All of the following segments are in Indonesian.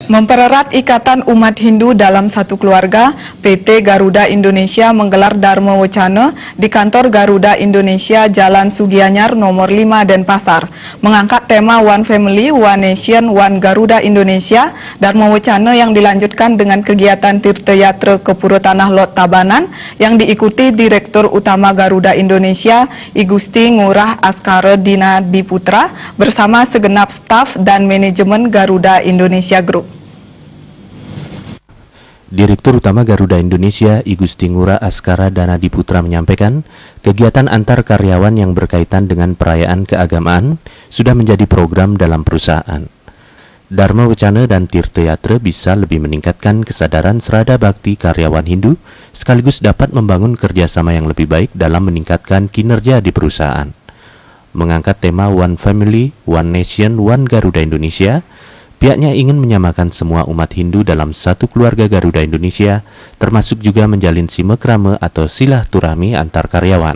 Mempererat ikatan umat Hindu dalam satu keluarga, PT Garuda Indonesia menggelar Dharma Wacana di kantor Garuda Indonesia Jalan Sugianyar nomor 5 Denpasar. Mengangkat tema One Family, One Nation, One Garuda Indonesia, Dharma Wacana yang dilanjutkan dengan kegiatan Tirta Yatra ke Pura Tanah Lot Tabanan yang diikuti Direktur Utama Garuda Indonesia, I Gusti Ngurah Askara Dina Diputra bersama segenap staf dan manajemen Garuda Indonesia Group. Direktur Utama Garuda Indonesia, I Gusti Ngurah Askara Dana Diputra menyampaikan, kegiatan antar karyawan yang berkaitan dengan perayaan keagamaan sudah menjadi program dalam perusahaan. Dharma Wacana dan Tirta Yatra bisa lebih meningkatkan kesadaran serada bakti karyawan Hindu, sekaligus dapat membangun kerjasama yang lebih baik dalam meningkatkan kinerja di perusahaan. Mengangkat tema One Family, One Nation, One Garuda Indonesia, pihaknya ingin menyamakan semua umat Hindu dalam satu keluarga Garuda Indonesia, termasuk juga menjalin silaturahmi atau silaturahmi antar karyawan.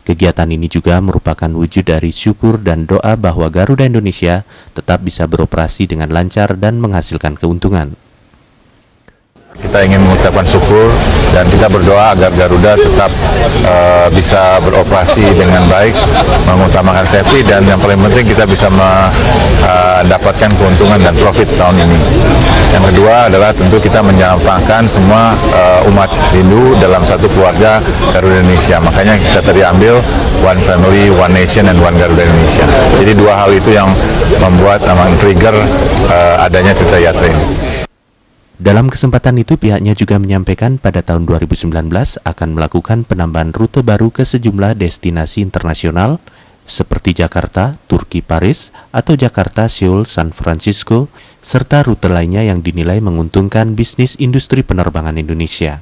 Kegiatan ini juga merupakan wujud dari syukur dan doa bahwa Garuda Indonesia tetap bisa beroperasi dengan lancar dan menghasilkan keuntungan. Kita ingin mengucapkan syukur dan kita berdoa agar Garuda tetap bisa beroperasi dengan baik, mengutamakan safety, dan yang paling penting kita bisa mendapatkan keuntungan dan profit tahun ini. Yang kedua adalah tentu kita menyampaikan semua umat Hindu dalam satu keluarga Garuda Indonesia. Makanya kita tadi ambil One Family, One Nation, and One Garuda Indonesia. Jadi dua hal itu yang membuat trigger adanya Tirta Yatra ini. Dalam kesempatan itu pihaknya juga menyampaikan pada tahun 2019 akan melakukan penambahan rute baru ke sejumlah destinasi internasional seperti Jakarta, Turki, Paris, atau Jakarta, Seoul, San Francisco, serta rute lainnya yang dinilai menguntungkan bisnis industri penerbangan Indonesia.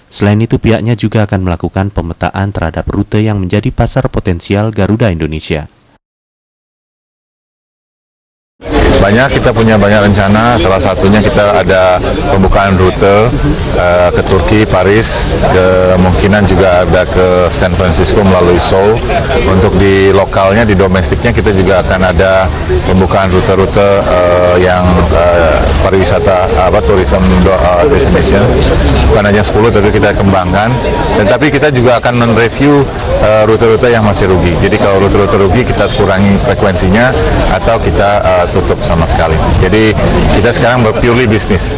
Selain itu pihaknya juga akan melakukan pemetaan terhadap rute yang menjadi pasar potensial Garuda Indonesia. Kita punya banyak rencana, salah satunya kita ada pembukaan rute ke Turki, Paris, kemungkinan juga ada ke San Francisco melalui Seoul. Untuk di lokalnya, di domestiknya kita juga akan ada pembukaan rute-rute yang pariwisata, tourism destination, bukan hanya 10 tapi kita kembangkan, dan tapi kita juga akan men-review rute-rute yang masih rugi. Jadi kalau rute-rute rugi kita kurangi frekuensinya atau kita tutup sama sekali. Jadi kita sekarang purely bisnis.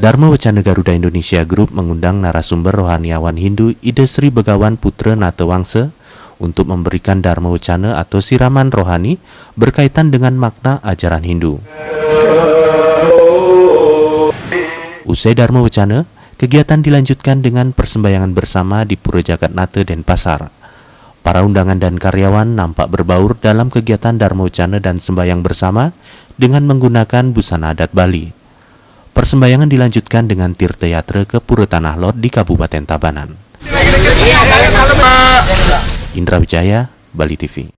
Dharma Wacana Garuda Indonesia Group mengundang narasumber rohaniawan Hindu Ida Sri Begawan Putra Natawangsa untuk memberikan Dharma Wacana atau siraman rohani berkaitan dengan makna ajaran Hindu. Usai Dharma Wacana, kegiatan dilanjutkan dengan persembahyangan bersama di Pura Jagatnata Denpasar. Para undangan dan karyawan nampak berbaur dalam kegiatan Dharma Wacana dan sembahyang bersama dengan menggunakan busana adat Bali. Persembahyangan dilanjutkan dengan Tirta Yatra ke Pura Tanah Lot di Kabupaten Tabanan. Indra Wijaya, Bali TV.